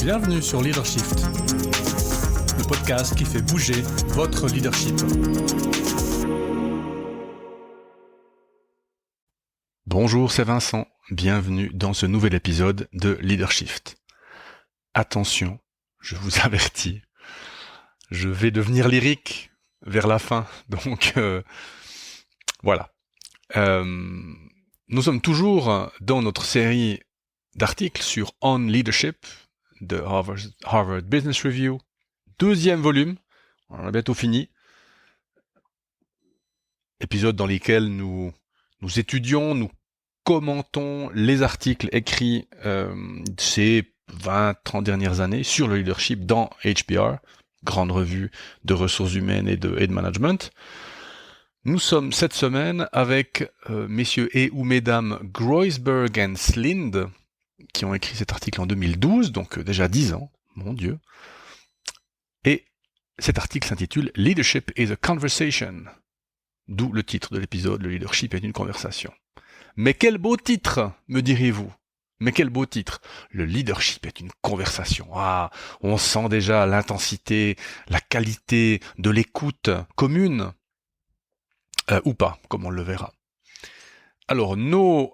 Bienvenue sur Leadershift, le podcast qui fait bouger votre leadership. Bonjour, c'est Vincent. Bienvenue dans ce nouvel épisode de Leadershift. Attention, je vous avertis, je vais devenir lyrique vers la fin, donc voilà. Nous sommes toujours dans notre série d'articles sur On Leadership de Harvard Business Review, 2e volume, on a bientôt fini, épisode dans lesquels nous étudions, nous commentons les articles écrits ces 20-30 dernières années sur le leadership dans HBR, grande revue de ressources humaines et de management. Nous sommes cette semaine avec messieurs et ou mesdames Groisberg et Slind, qui ont écrit cet article en 2012, donc déjà 10 ans, mon Dieu. Et cet article s'intitule « Leadership is a conversation », d'où le titre de l'épisode « Le leadership est une conversation ». Mais quel beau titre, me direz-vous? Mais quel beau titre! Le leadership est une conversation. Ah, on sent déjà l'intensité, la qualité de l'écoute commune, ou pas, comme on le verra. Alors, nos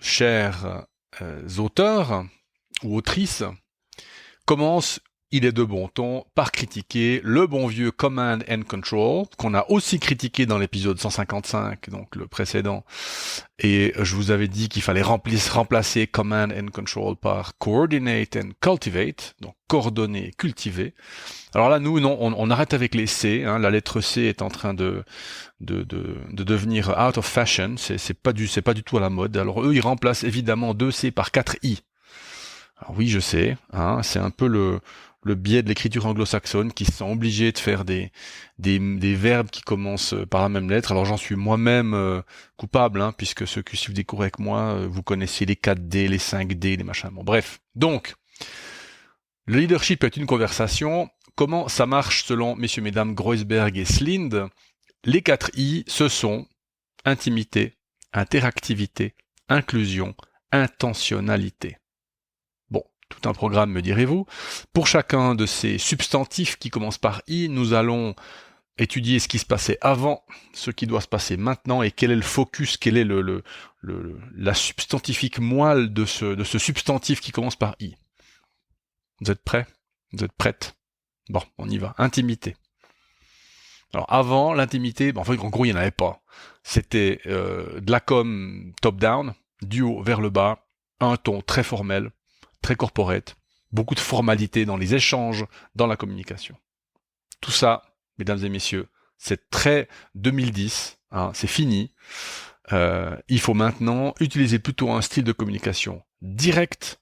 chers auteurs ou autrices commencent, il est de bon ton, par critiquer le bon vieux Command and Control, qu'on a aussi critiqué dans l'épisode 155, donc le précédent, et je vous avais dit qu'il fallait remplacer Command and Control par Coordinate and Cultivate, donc coordonner et cultiver. Alors là, nous, non, on arrête avec les C, la lettre C est en train de devenir out of fashion, c'est pas du tout à la mode. Alors eux, ils remplacent évidemment 2 C par 4 I. Alors oui, je sais, c'est un peu le biais de l'écriture anglo-saxonne qui se sont obligés de faire des verbes qui commencent par la même lettre. Alors j'en suis moi-même coupable, puisque ceux qui suivent des cours avec moi, vous connaissez les 4D, les 5D, les machins. Bon, bref. Donc, le leadership est une conversation. Comment ça marche selon messieurs, mesdames Groisberg et Slind? Les 4 I, ce sont intimité, interactivité, inclusion, intentionnalité. Bon, tout un programme, me direz-vous. Pour chacun de ces substantifs qui commencent par I, nous allons étudier ce qui se passait avant, ce qui doit se passer maintenant, et quel est le focus, quelle est la substantifique moelle de ce substantif qui commence par I. Vous êtes prêts? Vous êtes prêtes? Bon, on y va. Intimité. Alors avant, l'intimité, en gros, il n'y en avait pas. C'était de la com top-down, du haut vers le bas, un ton très formel, très corporate, beaucoup de formalité dans les échanges, dans la communication. Tout ça, mesdames et messieurs, c'est très 2010, c'est fini. Il faut maintenant utiliser plutôt un style de communication direct,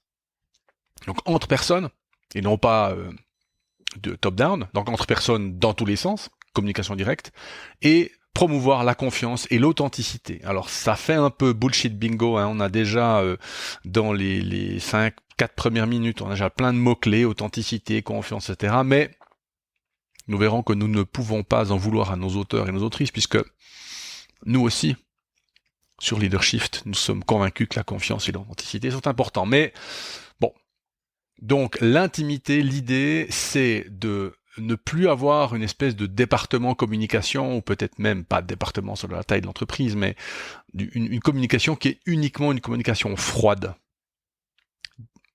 donc entre personnes, et non pas de top-down, donc entre personnes dans tous les sens, communication directe, et promouvoir la confiance et l'authenticité. Alors ça fait un peu bullshit bingo, on a déjà dans les 4 premières minutes, on a déjà plein de mots-clés, authenticité, confiance, etc. Mais nous verrons que nous ne pouvons pas en vouloir à nos auteurs et nos autrices, puisque nous aussi, sur Leadershift, nous sommes convaincus que la confiance et l'authenticité sont importants. Mais bon, donc l'intimité, l'idée, c'est de ne plus avoir une espèce de département communication, ou peut-être même pas de département selon la taille de l'entreprise, mais une communication qui est uniquement une communication froide.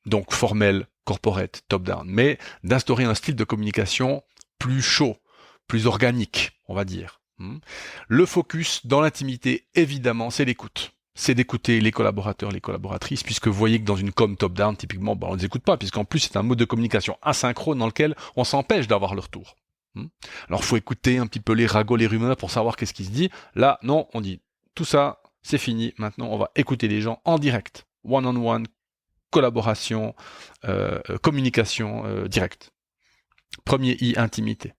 Donc formelle, corporate, top-down, mais d'instaurer un style de communication plus chaud, plus organique, on va dire. Le focus dans l'intimité, évidemment, c'est l'écoute. C'est d'écouter les collaborateurs, les collaboratrices, puisque vous voyez que dans une com top-down, typiquement, on ne les écoute pas, puisqu'en plus, c'est un mode de communication asynchrone dans lequel on s'empêche d'avoir le retour. Alors, il faut écouter un petit peu les ragots, les rumeurs pour savoir qu'est-ce qui se dit. Là, non, on dit, tout ça, c'est fini. Maintenant, on va écouter les gens en direct. One-on-one, collaboration, communication directe. Premier I, intimité.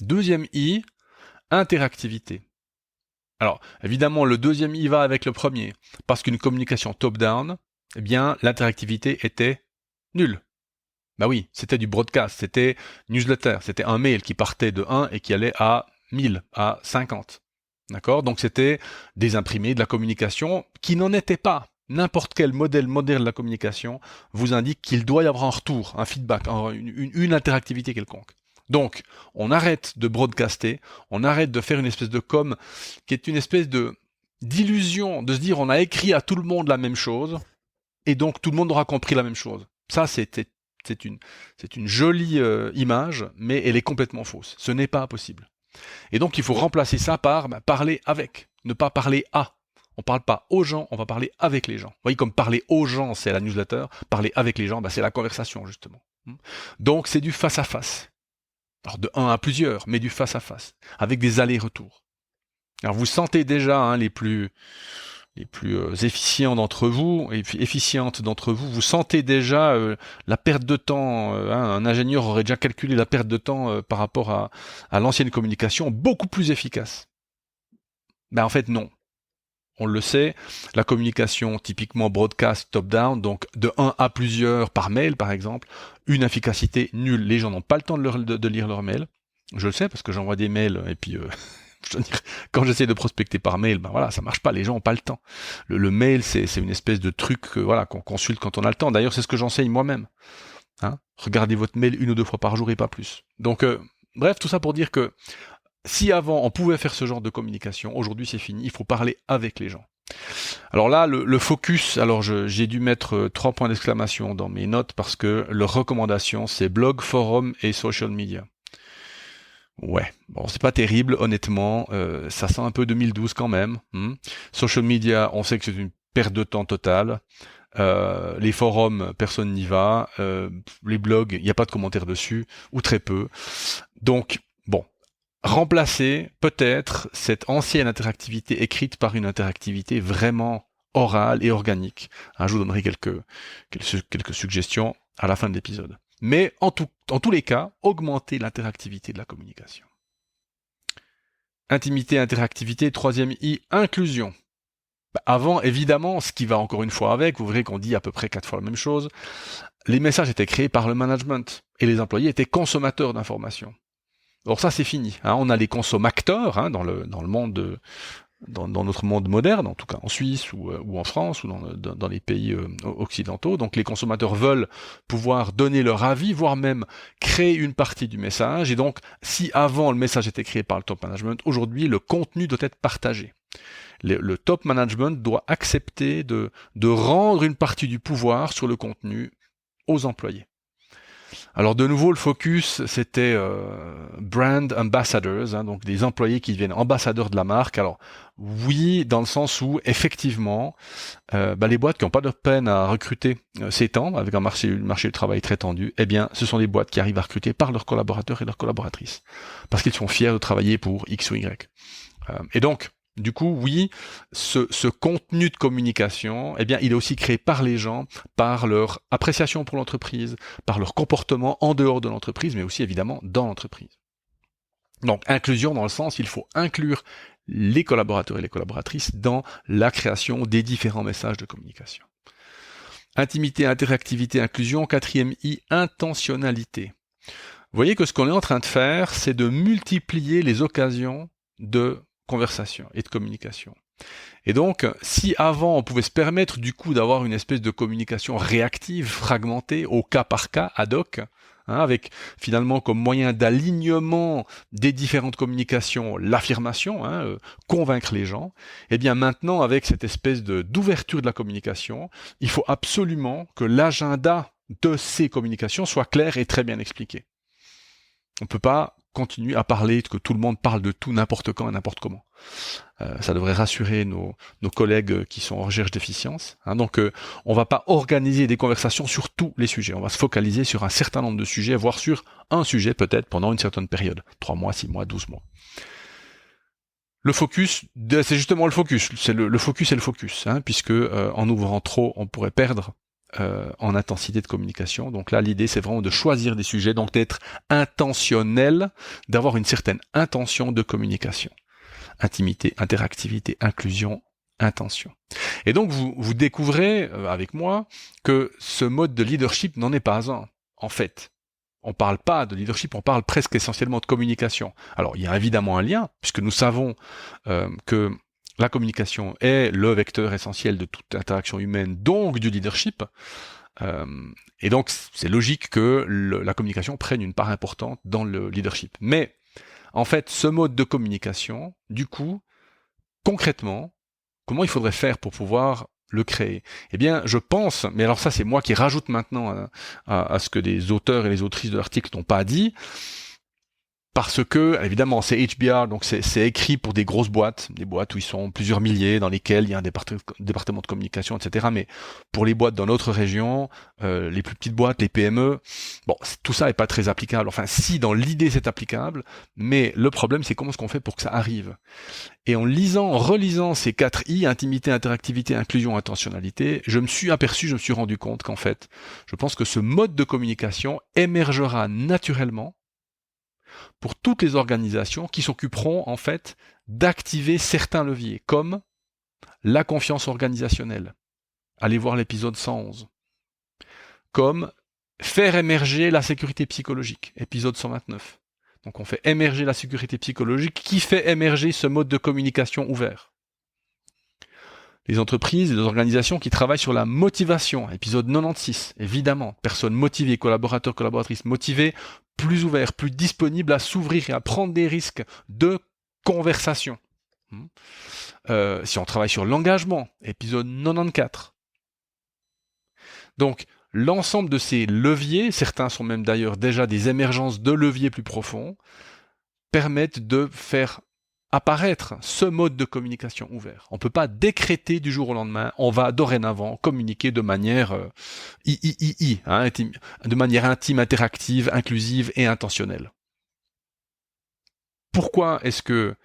Deuxième I, interactivité. Alors, évidemment, le deuxième I va avec le premier, parce qu'une communication top-down, eh bien, l'interactivité était nulle. Bah oui, c'était du broadcast, c'était newsletter, c'était un mail qui partait de 1 et qui allait à 1000, à 50. D'accord? Donc c'était des imprimés, de la communication qui n'en était pas. n'importe quel modèle moderne de la communication vous indique qu'il doit y avoir un retour, un feedback, une interactivité quelconque. Donc, on arrête de broadcaster, on arrête de faire une espèce de com qui est une espèce d'illusion, de se dire on a écrit à tout le monde la même chose, et donc tout le monde aura compris la même chose. Ça, c'est une jolie image, mais elle est complètement fausse. Ce n'est pas possible. Et donc, il faut remplacer ça par parler avec, ne pas parler à. On parle pas aux gens, on va parler avec les gens. Vous voyez, comme parler aux gens, c'est la newsletter, parler avec les gens, c'est la conversation, justement. Donc, c'est du face-à-face. Alors, de un à plusieurs, mais du face-à-face, avec des allers-retours. Alors, vous sentez déjà les plus efficients d'entre vous, efficientes d'entre vous, vous sentez déjà la perte de temps. Un ingénieur aurait déjà calculé la perte de temps par rapport à l'ancienne communication, beaucoup plus efficace. En fait, non. On le sait, la communication typiquement broadcast top-down, donc de 1 à plusieurs par mail par exemple, une efficacité nulle. Les gens n'ont pas le temps de lire leurs mails. Je le sais parce que j'envoie des mails et puis je veux dire, quand j'essaie de prospecter par mail, ça marche pas, les gens n'ont pas le temps. Le mail, c'est une espèce de truc qu'on consulte quand on a le temps. D'ailleurs, c'est ce que j'enseigne moi-même. Regardez votre mail 1 ou 2 fois par jour et pas plus. Donc, bref, tout ça pour dire que si avant on pouvait faire ce genre de communication, aujourd'hui c'est fini, il faut parler avec les gens. Alors là, le focus, alors j'ai dû mettre 3 points d'exclamation dans mes notes parce que leur recommandation c'est blog, forum et social media. Ouais, bon, c'est pas terrible, honnêtement, ça sent un peu 2012 quand même. Social media, on sait que c'est une perte de temps totale. Les forums, personne n'y va. Les blogs, il n'y a pas de commentaires dessus, ou très peu. Donc, bon, remplacer peut-être cette ancienne interactivité écrite par une interactivité vraiment orale et organique. Je vous donnerai quelques suggestions à la fin de l'épisode. Mais en tous les cas, augmenter l'interactivité de la communication. Intimité, interactivité, 3e I, inclusion. Avant, évidemment, ce qui va encore une fois avec, vous verrez qu'on dit à peu près 4 fois la même chose, les messages étaient créés par le management et les employés étaient consommateurs d'informations. Alors ça, c'est fini. On a les consommateurs dans le monde, dans notre monde moderne, en tout cas en Suisse ou en France ou dans les pays occidentaux. Donc les consommateurs veulent pouvoir donner leur avis, voire même créer une partie du message. Et donc, si avant le message était créé par le top management, aujourd'hui le contenu doit être partagé. Le top management doit accepter de rendre une partie du pouvoir sur le contenu aux employés. Alors de nouveau, le focus, c'était brand ambassadors, donc des employés qui deviennent ambassadeurs de la marque. Alors oui, dans le sens où effectivement, les boîtes qui n'ont pas de peine à recruter ces temps, avec un marché du travail très tendu, ce sont des boîtes qui arrivent à recruter par leurs collaborateurs et leurs collaboratrices, parce qu'ils sont fiers de travailler pour X ou Y. Et donc, du coup, oui, ce contenu de communication, il est aussi créé par les gens, par leur appréciation pour l'entreprise, par leur comportement en dehors de l'entreprise, mais aussi évidemment dans l'entreprise. Donc, inclusion dans le sens, il faut inclure les collaborateurs et les collaboratrices dans la création des différents messages de communication. Intimité, interactivité, inclusion, 4e I, intentionnalité. Vous voyez que ce qu'on est en train de faire, c'est de multiplier les occasions de conversation et de communication. Et donc, si avant on pouvait se permettre du coup d'avoir une espèce de communication réactive, fragmentée, au cas par cas, ad hoc, avec finalement comme moyen d'alignement des différentes communications l'affirmation, convaincre les gens, maintenant avec cette espèce d'ouverture de la communication, il faut absolument que l'agenda de ces communications soit clair et très bien expliqué. On ne peut pas continuer à parler, que tout le monde parle de tout, n'importe quand et n'importe comment. Ça devrait rassurer nos collègues qui sont en recherche d'efficience. Donc, on va pas organiser des conversations sur tous les sujets. On va se focaliser sur un certain nombre de sujets, voire sur un sujet peut-être pendant une certaine période. 3 mois, 6 mois, 12 mois. Le focus, c'est justement le focus. C'est le focus et le focus, puisque en ouvrant trop, on pourrait perdre en intensité de communication. Donc là, l'idée, c'est vraiment de choisir des sujets, donc d'être intentionnel, d'avoir une certaine intention de communication. Intimité, interactivité, inclusion, intention. Et donc, vous découvrez avec moi que ce mode de leadership n'en est pas un, en fait. On parle pas de leadership, on parle presque essentiellement de communication. Alors, il y a évidemment un lien, puisque nous savons que la communication est le vecteur essentiel de toute interaction humaine, donc du leadership. Et donc, c'est logique que la communication prenne une part importante dans le leadership. Mais, en fait, ce mode de communication, du coup, concrètement, comment il faudrait faire pour pouvoir le créer? Eh bien, je pense, mais alors ça, c'est moi qui rajoute maintenant à ce que les auteurs et les autrices de l'article n'ont pas dit, parce que, évidemment, c'est HBR, donc c'est écrit pour des grosses boîtes, des boîtes où ils sont plusieurs milliers, dans lesquelles il y a un département de communication, etc. Mais pour les boîtes dans notre région, les plus petites boîtes, les PME, bon, tout ça n'est pas très applicable. Enfin, si, dans l'idée, c'est applicable, mais le problème, c'est comment est-ce qu'on fait pour que ça arrive. Et en relisant ces 4 I, intimité, interactivité, inclusion, intentionnalité, je me suis rendu compte qu'en fait, je pense que ce mode de communication émergera naturellement pour toutes les organisations qui s'occuperont en fait d'activer certains leviers, comme la confiance organisationnelle. Allez voir l'épisode 111. Comme faire émerger la sécurité psychologique, épisode 129. Donc on fait émerger la sécurité psychologique qui fait émerger ce mode de communication ouvert. Les entreprises et les organisations qui travaillent sur la motivation, épisode 96, évidemment, personnes motivées, collaborateurs, collaboratrices motivés, plus ouverts, plus disponibles à s'ouvrir et à prendre des risques de conversation. Si on travaille sur l'engagement, épisode 94. Donc, l'ensemble de ces leviers, certains sont même d'ailleurs déjà des émergences de leviers plus profonds, permettent de faire apparaître ce mode de communication ouvert. On ne peut pas décréter du jour au lendemain, on va dorénavant communiquer de manière de manière intime, interactive, inclusive et intentionnelle. Pourquoi est-ce que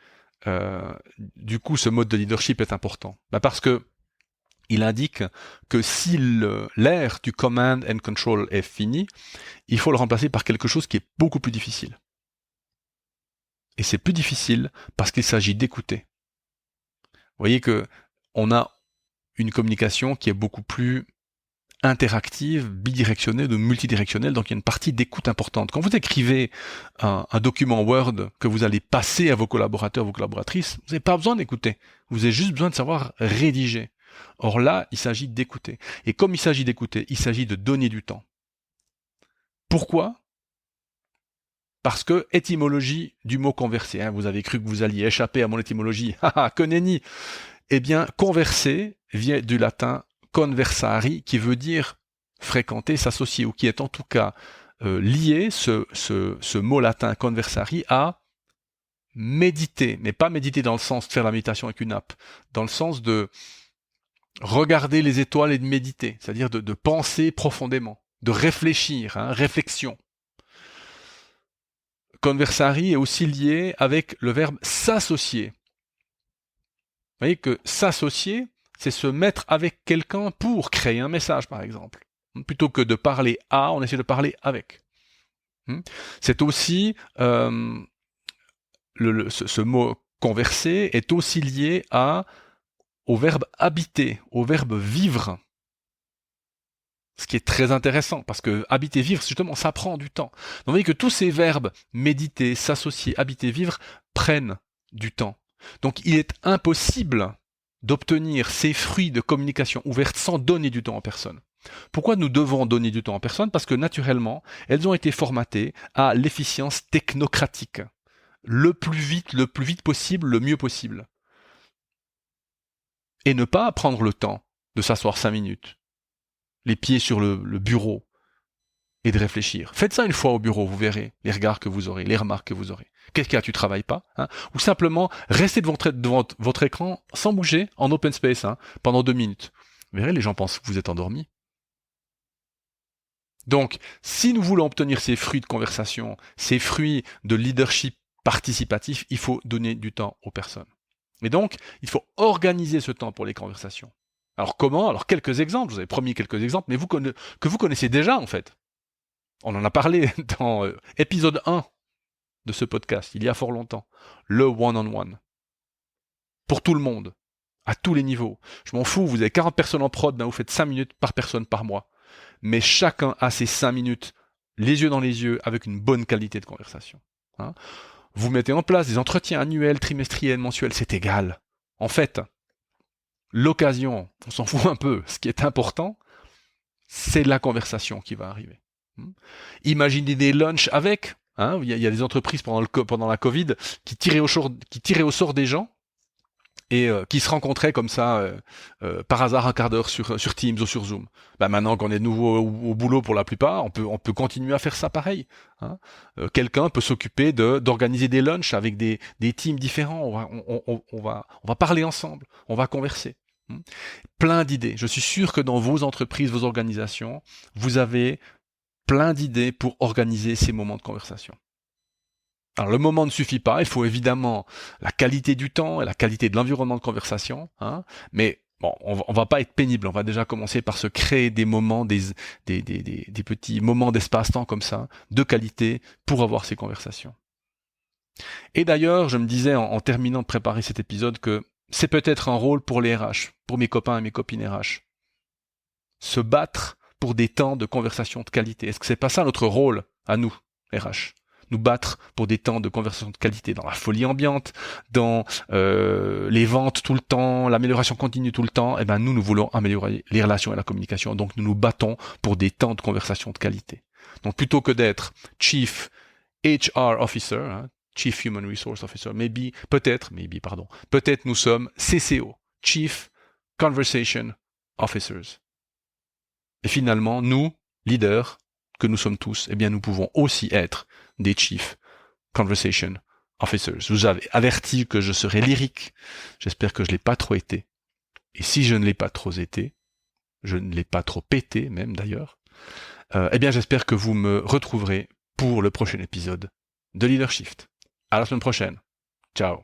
du coup ce mode de leadership est important? Parce que il indique que si l'ère du command and control est finie, il faut le remplacer par quelque chose qui est beaucoup plus difficile. Et c'est plus difficile parce qu'il s'agit d'écouter. Vous voyez que on a une communication qui est beaucoup plus interactive, bidirectionnelle ou multidirectionnelle, donc il y a une partie d'écoute importante. Quand vous écrivez un document Word que vous allez passer à vos collaborateurs, vos collaboratrices, vous n'avez pas besoin d'écouter. Vous avez juste besoin de savoir rédiger. Or là, il s'agit d'écouter. Et comme il s'agit d'écouter, il s'agit de donner du temps. Pourquoi ? Parce que étymologie du mot converser, vous avez cru que vous alliez échapper à mon étymologie, que nenni. Eh bien, converser vient du latin conversari, qui veut dire fréquenter, s'associer, ou qui est en tout cas lié, ce mot latin conversari, à méditer, mais pas méditer dans le sens de faire la méditation avec une app, dans le sens de regarder les étoiles et de méditer, c'est-à-dire de penser profondément, de réfléchir, réflexion. Conversari est aussi lié avec le verbe s'associer. Vous voyez que s'associer, c'est se mettre avec quelqu'un pour créer un message, par exemple. Plutôt que de parler à, on essaie de parler avec. C'est aussi, ce mot converser est aussi lié au verbe habiter, au verbe vivre. Ce qui est très intéressant, parce que habiter, vivre, justement, ça prend du temps. Donc vous voyez que tous ces verbes, méditer, s'associer, habiter, vivre, prennent du temps. Donc il est impossible d'obtenir ces fruits de communication ouverte sans donner du temps aux personnes. Pourquoi nous devons donner du temps aux personnes ? Parce que naturellement, elles ont été formatées à l'efficience technocratique. Le plus vite possible, le mieux possible. Et ne pas prendre le temps de s'asseoir 5 minutes. Les pieds sur le bureau, et de réfléchir. Faites ça une fois au bureau, vous verrez les regards que vous aurez, les remarques que vous aurez. Qu'est-ce qu'il y a, tu travailles pas, Ou simplement, restez devant votre écran, sans bouger, en open space, pendant 2 minutes. Vous verrez, les gens pensent que vous êtes endormi. Donc, si nous voulons obtenir ces fruits de conversation, ces fruits de leadership participatif, il faut donner du temps aux personnes. Et donc, il faut organiser ce temps pour les conversations. Alors comment ? Alors quelques exemples, je vous avais promis quelques exemples, mais que vous connaissez déjà en fait. On en a parlé dans épisode 1 de ce podcast, il y a fort longtemps. Le one-on-one. Pour tout le monde, à tous les niveaux. Je m'en fous, vous avez 40 personnes en prod, vous faites 5 minutes par personne par mois. Mais chacun a ses 5 minutes, les yeux dans les yeux, avec une bonne qualité de conversation. Vous mettez en place des entretiens annuels, trimestriels, mensuels, c'est égal. En fait, l'occasion, on s'en fout un peu. Ce qui est important, c'est la conversation qui va arriver. Imaginez des lunchs avec. Il y a des entreprises pendant la Covid qui tiraient au sort des gens et qui se rencontraient comme ça par hasard un quart d'heure sur Teams ou sur Zoom. Maintenant qu'on est de nouveau au boulot pour la plupart, on peut continuer à faire ça pareil. Quelqu'un peut s'occuper d'organiser des lunchs avec des teams différents. On va parler ensemble, on va converser. Plein d'idées. Je suis sûr que dans vos entreprises, vos organisations, vous avez plein d'idées pour organiser ces moments de conversation. Alors le moment ne suffit pas, il faut évidemment la qualité du temps et la qualité de l'environnement de conversation, mais bon, on va pas être pénible, on va déjà commencer par se créer des moments, des petits moments d'espace-temps comme ça, de qualité, pour avoir ces conversations. Et d'ailleurs, je me disais en terminant de préparer cet épisode que c'est peut-être un rôle pour les RH, pour mes copains et mes copines RH. Se battre pour des temps de conversation de qualité. Est-ce que c'est pas ça notre rôle à nous, RH ? Nous battre pour des temps de conversation de qualité, dans la folie ambiante, dans les ventes tout le temps, l'amélioration continue tout le temps. Nous voulons améliorer les relations et la communication. Donc nous nous battons pour des temps de conversation de qualité. Donc plutôt que d'être Chief HR Officer, Chief Human Resource Officer, peut-être nous sommes CCO, Chief Conversation Officers. Et finalement, nous, leaders, que nous sommes tous, nous pouvons aussi être des Chief Conversation Officers. Je vous avais averti que je serais lyrique. J'espère que je ne l'ai pas trop été. Et si je ne l'ai pas trop été, je ne l'ai pas trop pété même d'ailleurs, j'espère que vous me retrouverez pour le prochain épisode de Leadership. À la semaine prochaine. Ciao.